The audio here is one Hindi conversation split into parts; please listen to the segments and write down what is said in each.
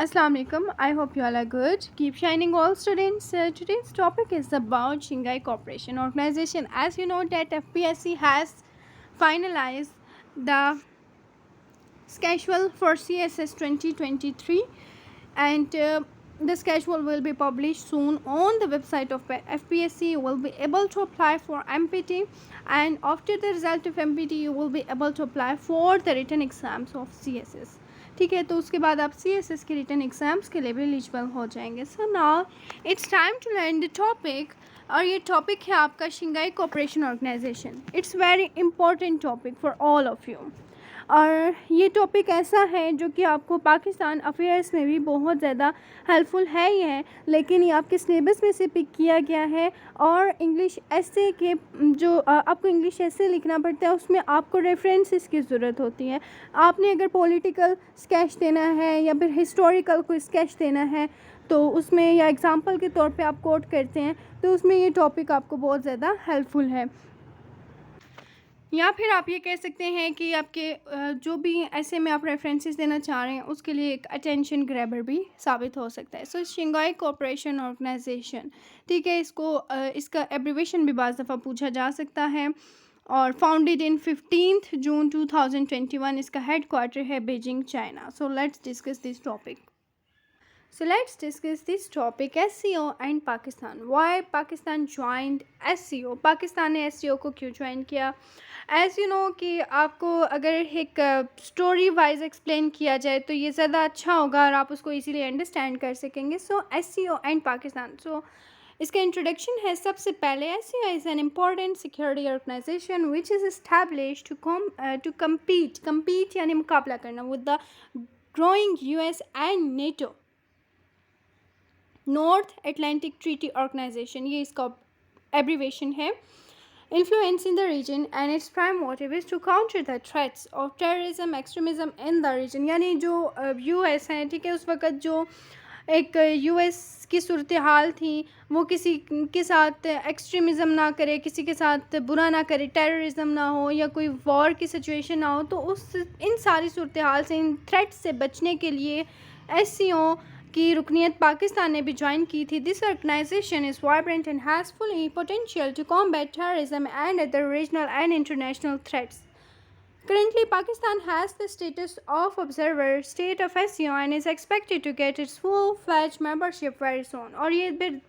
Assalamu alaikum. I hope you all are good. Keep shining, all students. Today's topic is about Shanghai Cooperation Organization. As you know that FPSC has finalized the schedule for CSS 2023, and the schedule will be published soon on the website of FPSC. You will be able to apply for MPT, and after the result of MPT you will be able to apply for the written exams of CSS. ठीक है, तो उसके बाद आप CSS के रिटर्न एग्ज़ाम्स के लिए भी एलिजिबल हो जाएंगे. So now it's time to learn the topic, और ये टॉपिक है आपका Shanghai cooperation organisation. It's very important topic for all of you, और ये टॉपिक ऐसा है जो कि आपको पाकिस्तान अफेयर्स में भी बहुत ज़्यादा हेल्पफुल है ही है, लेकिन ये आपके सिलेबस में से पिक किया गया है. और इंग्लिश ऐसे के जो आपको इंग्लिश ऐसे लिखना पड़ता है, उसमें आपको रेफरेंसेस की ज़रूरत होती है. आपने अगर पॉलिटिकल स्केच देना है या फिर हिस्टोरिकल कोई स्केच देना है तो उसमें, या एग्ज़ाम्पल के तौर पे आप कोट करते हैं, तो उसमें ये टॉपिक आपको बहुत ज़्यादा हेल्पफुल है. या फिर आप ये कह सकते हैं कि आपके जो भी ऐसे में आप रेफरेंसेस देना चाह रहे हैं उसके लिए एक अटेंशन ग्रैबर भी साबित हो सकता है. सो शंघाई कोऑपरेशन ऑर्गेनाइजेशन, ठीक है, इसका एब्रीवेशन भी बाज़ दफ़ा पूछा जा सकता है. और फाउंडेड इन 15 जून 2021, इसका हेड क्वार्टर है Beijing, China. So let's discuss this topic. So let's discuss this topic, SCO and Pakistan. Why Pakistan joined SCO? Pakistan ने SCO को क्यों ज्वाइन किया? एज़ यू नो कि आपको अगर एक स्टोरी वाइज एक्सप्लेन किया जाए तो ये ज़्यादा अच्छा होगा और आप उसको इजीली अंडरस्टैंड कर सकेंगे. So SCO and Pakistan. So इसका इंट्रोडक्शन है. सबसे पहले SCO is an important security organisation which is establish to compete यानी मुकाबला करना with the growing US and NATO, North Atlantic Treaty Organisation, ये इसका एब्रीवेशन है. Influence in the region and its prime motive is to counter the threats of terrorism extremism in the region. यानी जो US हैं, ठीक है, उस वक्त जो एक US की सूरत हाल थी, वो किसी के साथ एक्सट्रीमिज़म ना करे, किसी के साथ बुरा ना करे, टेररिज्म ना हो या कोई वॉर की सिचुएशन ना हो, तो इन सारी सूरत हाल से, इन थ्रेट्स से बचने के लिए SCO की रुकनीत पाकिस्तान ने भी ज्वाइन की थी. This organisation is vibrant and has fully potential to combat terrorism and other regional and international threats. Currently, Pakistan has the status of observer state of SCO and is expected to get its full-fledged membership very soon. और ये फिर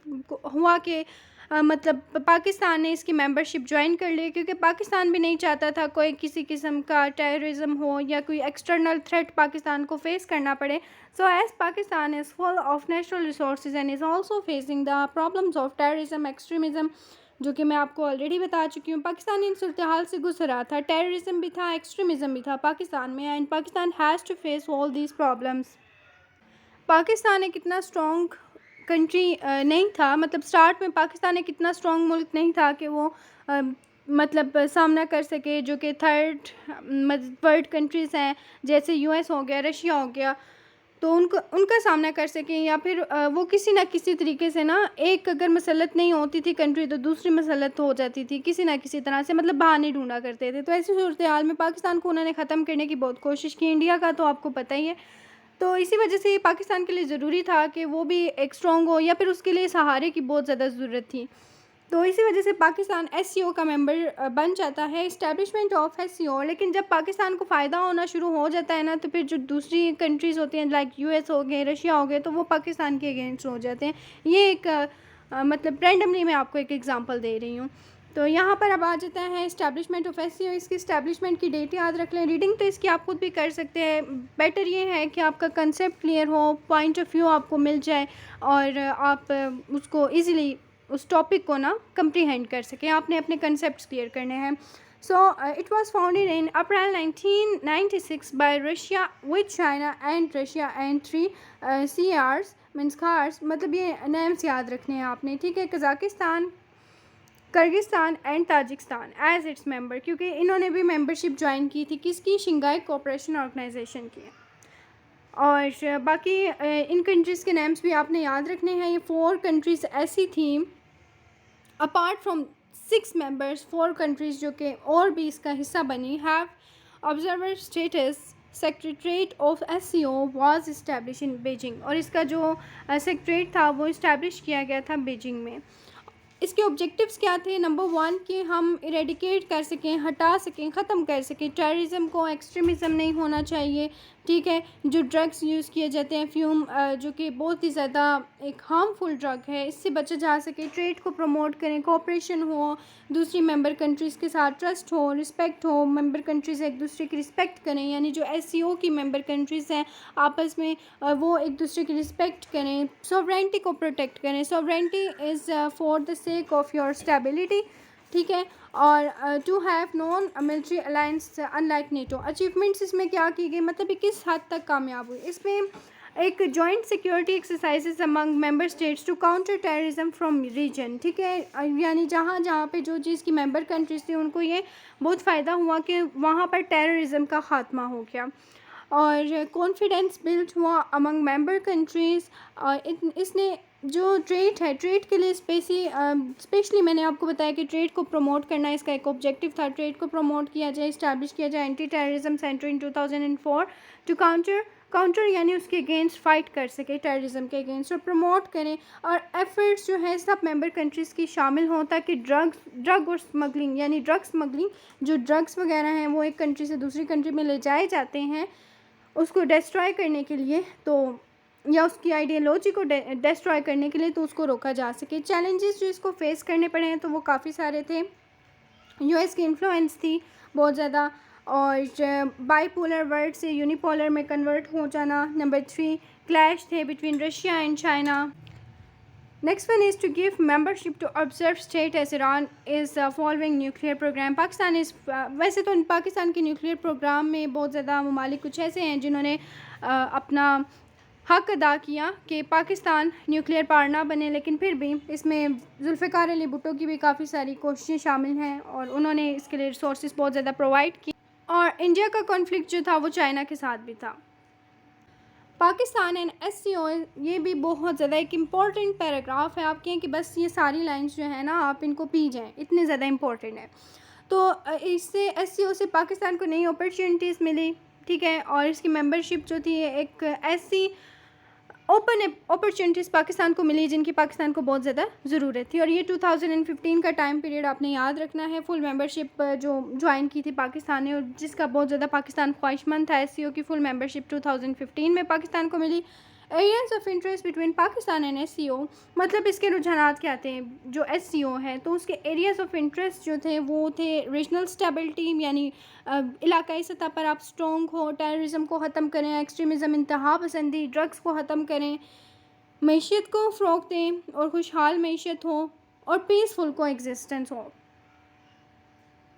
हुआ कि मतलब पाकिस्तान ने इसकी मेंबरशिप ज्वाइन कर ली, क्योंकि पाकिस्तान भी नहीं चाहता था कोई किसी किस्म का टेररिज्म हो या कोई एक्सटर्नल थ्रेट पाकिस्तान को फेस करना पड़े. So as Pakistan is full of natural resources and is also facing the problems of terrorism extremism, जो कि मैं आपको ऑलरेडी बता चुकी हूँ. पाकिस्तान इन सूरत हाल से गुजर रहा था, टेररिज्म भी था, एक्सट्रीमिज़म भी था पाकिस्तान में, and Pakistan has to face all these problems. Pakistan एक इतना स्ट्रॉन्ग कंट्री नहीं था, मतलब स्टार्ट में पाकिस्तान एक इतना स्ट्रॉन्ग मुल्क नहीं था कि वो मतलब सामना कर सके जो कि थर्ड वर्ल्ड कंट्रीज़ हैं, जैसे US हो गया, रशिया हो गया, तो उनका सामना कर सकें, या फिर वो किसी ना किसी तरीके से ना, एक अगर मसलत नहीं होती थी कंट्री तो दूसरी मसलत हो जाती थी किसी ना किसी तरह से, मतलब बहाने ढूंढा करते थे. तो ऐसी सूरत हाल में पाकिस्तान को उन्होंने ख़त्म करने की बहुत कोशिश की. इंडिया का तो आपको पता ही है. तो इसी वजह से पाकिस्तान के लिए ज़रूरी था कि वो भी एक स्ट्रॉन्ग हो, या फिर उसके लिए सहारे की बहुत ज़्यादा ज़रूरत थी. तो इसी वजह से पाकिस्तान SCO का मेंबर बन जाता है, इस्टेब्लिशमेंट ऑफ SCO. लेकिन जब पाकिस्तान को फ़ायदा होना शुरू हो जाता है ना, तो फिर जो दूसरी कंट्रीज़ होती हैं लाइक US हो गए, रशिया हो गए, तो वो पाकिस्तान के अगेंस्ट हो जाते हैं. ये एक मतलब रैंडमली मैं आपको एक एग्जांपल दे रही हूँ. तो यहाँ पर अब आ जाता है इस्टेब्लिशमेंट ऑफ SCO. इसकी इस्टेब्लिशमेंट की डेट याद रख लें. रीडिंग तो इसकी आप खुद भी कर सकते हैं. बेटर ये है कि आपका कंसेप्ट क्लियर हो, पॉइंट ऑफ व्यू आपको मिल जाए, और आप उसको ईज़िली उस टॉपिक को ना कंप्रीहेंड कर सकें. आपने अपने कंसेप्ट क्लियर करने हैं. So it was founded in April 1996 by Russia with China and Russia and 3 CRs means खार्स, मतलब ये नेम्स याद रखने हैं आपने, ठीक है. Kazakhstan, Kyrgyzstan and Tajikistan as its member, क्योंकि इन्होंने भी मेंबरशिप ज्वाइन की थी किसकी, शंघाई कोऑपरेशन ऑर्गेनाइजेशन की. और बाकी इन कंट्रीज़ के नेम्स भी आपने याद रखने हैं. ये 4 कंट्रीज़ ऐसी थी अपार्ट फ्रॉम 6 मेंबर्स, 4 कंट्रीज़ जो कि और भी इसका हिस्सा बनी, have observer status secretariat of SCO was establish in Beijing, और इसका जो सेक्रेटरीट था वो इस्टेब्लिश किया गया था बीजिंग में। इसके ऑब्जेक्टिव्स क्या थे? नंबर 1 कि हम इरेडिकेट कर सकें, हटा सकें, ख़त्म कर सकें टेररिज्म को, एक्सट्रीमिज़म नहीं होना चाहिए, ठीक है। जो ड्रग्स यूज़ किए जाते हैं फ्यूम, जो कि बहुत ही ज़्यादा एक हार्मफुल ड्रग है, इससे बचा जा सके। ट्रेड को प्रमोट करें, कोऑपरेशन हो, दूसरी मेंबर कंट्रीज़ के साथ ट्रस्ट हो, रिस्पेक्ट हो, मेंबर कंट्रीज़ एक दूसरे की रिस्पेक्ट करें, यानी जो SCO की मेंबर कंट्रीज़ हैं आपस में वो एक दूसरे की रिस्पेक्ट करें। सॉवरेनिटी को प्रोटेक्ट करें, sovereignty is for the sake of your stability, ठीक है। और to have non military alliance unlike NATO. Achievements इसमें क्या की गई, मतलब ये किस हद तक कामयाब हुई? इसमें एक joint security exercises among member states to counter terrorism from region, ठीक है। यानी जहाँ जहाँ पे जो चीज़ की मेंबर कंट्रीज थी उनको ये बहुत फ़ायदा हुआ कि वहाँ पर टेररिज्म का ख़ात्मा हो गया, और कॉन्फिडेंस बिल्ड हुआ अमंग मेंबर कंट्रीज़। और इसने जो ट्रेड है, ट्रेड के लिए स्पेशली मैंने आपको बताया कि ट्रेड को प्रमोट करना इसका एक ऑब्जेक्टिव था। ट्रेड को प्रमोट किया जाए, इस्टेब्लिश किया जाए anti terrorism centre in 2004 to counter यानी उसके अगेंस्ट फाइट कर सके, टेररिज्म के अगेंस्ट, और प्रमोट करें। और एफर्ट्स जो है सब मेंबर कंट्रीज़ की शामिल हों ताकि ड्रग और स्मगलिंग, यानी ड्रग स्मगलिंग, जो ड्रग्स वगैरह हैं वो एक कंट्री से दूसरी कंट्री में ले जाए जाते हैं उसको डिस्ट्रॉय करने के लिए, तो या उसकी आइडियोलॉजी को डिस्ट्रॉय करने के लिए, तो उसको रोका जा सके। चैलेंजेस जो इसको फेस करने पड़े हैं तो वो काफ़ी सारे थे। US की इन्फ्लुएंस थी बहुत ज़्यादा, और बाईपोलर वर्ल्ड से यूनिपोलर में कन्वर्ट हो जाना। नंबर 3 क्लैश थे between Russia and China. Next one is to give membership to observe state as Iran is following nuclear programme. Pakistan is वैसे तो पाकिस्तान के न्यूक्लियर प्रोग्राम में बहुत ज़्यादा ममालिक कुछ ऐसे हैं जिन्होंने अपना हक अदा किया कि पाकिस्तान न्यूक्लियर पावर ना बने, लेकिन फिर भी इसमें जुल्फ़िकार अली भुट्टो की भी काफ़ी सारी कोशिशें शामिल हैं और उन्होंने इसके लिए रिसोर्सेज बहुत ज़्यादा प्रोवाइड की। और इंडिया का कॉन्फ्लिक्ट जो था वो चाइना के साथ भी था। पाकिस्तान एंड SCO, ये भी बहुत ज़्यादा एक इम्पॉर्टेंट पैराग्राफ है। आप कहें कि बस ये सारी लाइंस जो है ना आप इनको पी जाएँ, इतने ज़्यादा इम्पॉर्टेंट है। तो इससे SCO से पाकिस्तान को नई अपॉर्चुनिटीज़ मिली, ठीक है। और इसकी मेंबरशिप जो थी एक ऐसी ओपन अपॉर्चुनिटीज़ पाकिस्तान को मिली जिनकी पाकिस्तान को बहुत ज़्यादा ज़रूरत थी। और ये 2015 का टाइम पीरियड आपने याद रखना है। फुल मेंबरशिप जो ज्वाइन की थी पाकिस्तान ने, और जिसका बहुत ज़्यादा पाकिस्तान ख्वाहिशमंद था, SCO की फुल मेंबरशिप 2015 में पाकिस्तान को मिली। Areas of interest between Pakistan and SCO, मतलब इसके रुझानात क्या थे? जो SCO है तो उसके एरियाज ऑफ इंटरेस्ट जो थे वो थे रीजनल स्टेबिलिटी, यानी इलाकाई सतह पर आप स्ट्रॉन्ग हो, टेररिज्म को ख़त्म करें, एक्सट्रीमिज़म, इंतहा पसंदी, ड्रग्स को ख़त्म करें, मैशियत को फ़रोग़ दें और खुशहाल मैशियत हो, और पीसफुल को एग्जिस्टेंस हो।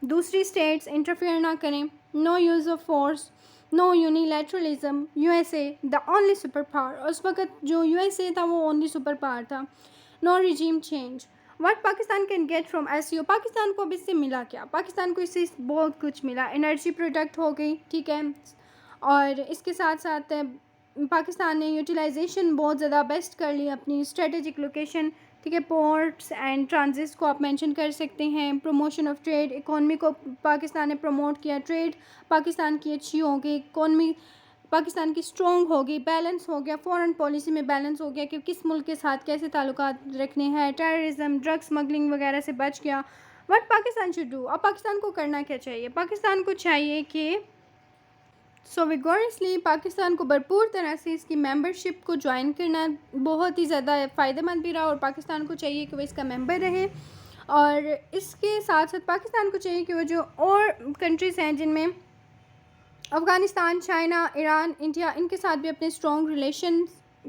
दूसरी स्टेट्स इंटरफेयर ना करें, no use of force, no unilateralism, USA the only super power. उस वक्त जो USA था वो ओनली सुपर पावर था। No regime change, what Pakistan can get from SCO। Pakistan को अब इससे मिला क्या? पाकिस्तान को इससे बहुत कुछ मिला। एनर्जी प्रोडक्ट हो गई, ठीक है। और इसके साथ साथ पाकिस्तान ने यूटिलाइजेशन बहुत ज़्यादा बेस्ट कर ली अपनी स्ट्रेटेजिक लोकेशन, ठीक है। पोर्ट्स एंड ट्रांजिट्स को आप मेंशन कर सकते हैं। प्रमोशन ऑफ ट्रेड, इकॉनमी को पाकिस्तान ने प्रमोट किया। ट्रेड पाकिस्तान की अच्छी हो गई, इकॉनमी पाकिस्तान की स्ट्रॉन्ग हो गई, बैलेंस हो गया, फॉरेन पॉलिसी में बैलेंस हो गया कि किस मुल्क के साथ कैसे ताल्लुकात रखने हैं, टेररिज्म, ड्रग स्मगलिंग वगैरह से बच गया। व्हाट पाकिस्तान शुड डू, अब पाकिस्तान को करना क्या चाहिए? पाकिस्तान को चाहिए कि विगोरसली पाकिस्तान को भरपूर तरह से इसकी मेंबरशिप को ज्वाइन करना बहुत ही ज़्यादा फ़ायदेमंद भी रहा, और पाकिस्तान को चाहिए कि वो इसका मेंबर रहे। और इसके साथ साथ पाकिस्तान को चाहिए कि वो जो और कंट्रीज़ हैं जिनमें अफ़गानिस्तान, चाइना, ईरान, इंडिया, इनके साथ भी अपने स्ट्रॉन्ग रिलेशन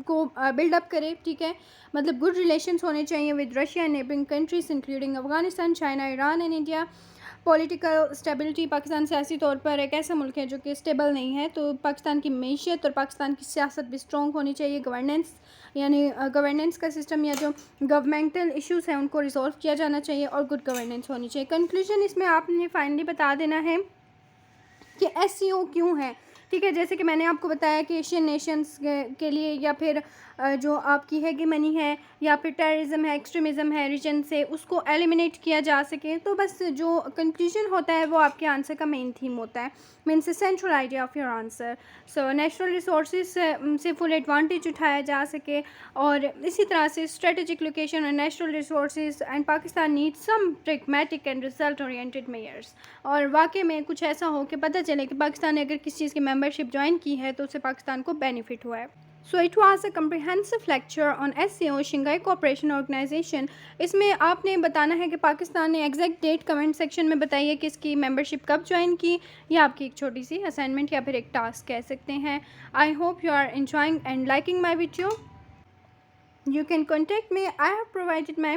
को बिल्डअप करे, ठीक है। मतलब गुड रिलेशंस होने चाहिए with Russia, neighbouring countries including Afghanistan, China, Iran and India. Political stability, Pakistan सियासी तौर पर एक ऐसा मुल्क है जो कि स्टेबल नहीं है, तो पाकिस्तान की मैशियत और पाकिस्तान की सियासत भी स्ट्रॉन्ग होनी चाहिए। गवर्नेंस, यानी गवर्नेंस का सिस्टम या जो गवर्नमेंटल इश्यूज़ हैं उनको रिजॉल्व किया जाना चाहिए, और गुड गवर्नेंस होनी चाहिए। कंक्लूजन इसमें आपने फाइनली बता देना है कि SCO क्यों है, ठीक है। जैसे कि मैंने आपको बताया कि एशियन नेशंस के लिए, या फिर जो आपकी हेगेमनी है, या फिर टेररिज्म है, एक्सट्रीमिज़म है रीजन से, उसको एलिमिनेट किया जा सके। तो बस जो कंक्लूजन होता है वो आपके आंसर का मेन थीम होता है। Means central idea of your answer. So natural resources से फुल एडवांटेज उठाया जा सके, और इसी तरह से स्ट्रेटेजिक लोकेशन और natural resources and Pakistan need some pragmatic and result oriented measures. और वाकई में कुछ ऐसा हो कि पता चले कि पाकिस्तान ने अगर किसी चीज़ की मेंबरशिप ज्वाइन की है तो उससे पाकिस्तान को बेनिफिट हुआ है। So it was a comprehensive lecture on SCO Shanghai cooperation organisation. इसमें आपने बताना है कि पाकिस्तान ने एग्जैक्ट डेट कमेंट सेक्शन में बताइए कि इसकी मेंबरशिप कब ज्वाइन की, या आपकी एक छोटी सी असाइनमेंट या फिर एक टास्क कह सकते हैं। I hope you are enjoying and liking my video. You can contact me, I have provided my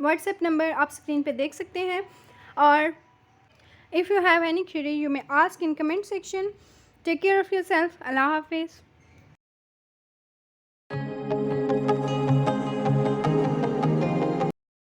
WhatsApp number, आप स्क्रीन पे देख सकते हैं। और if you have any query you may ask in comment section. Take care of yourself. अल्लाह हाफिज़।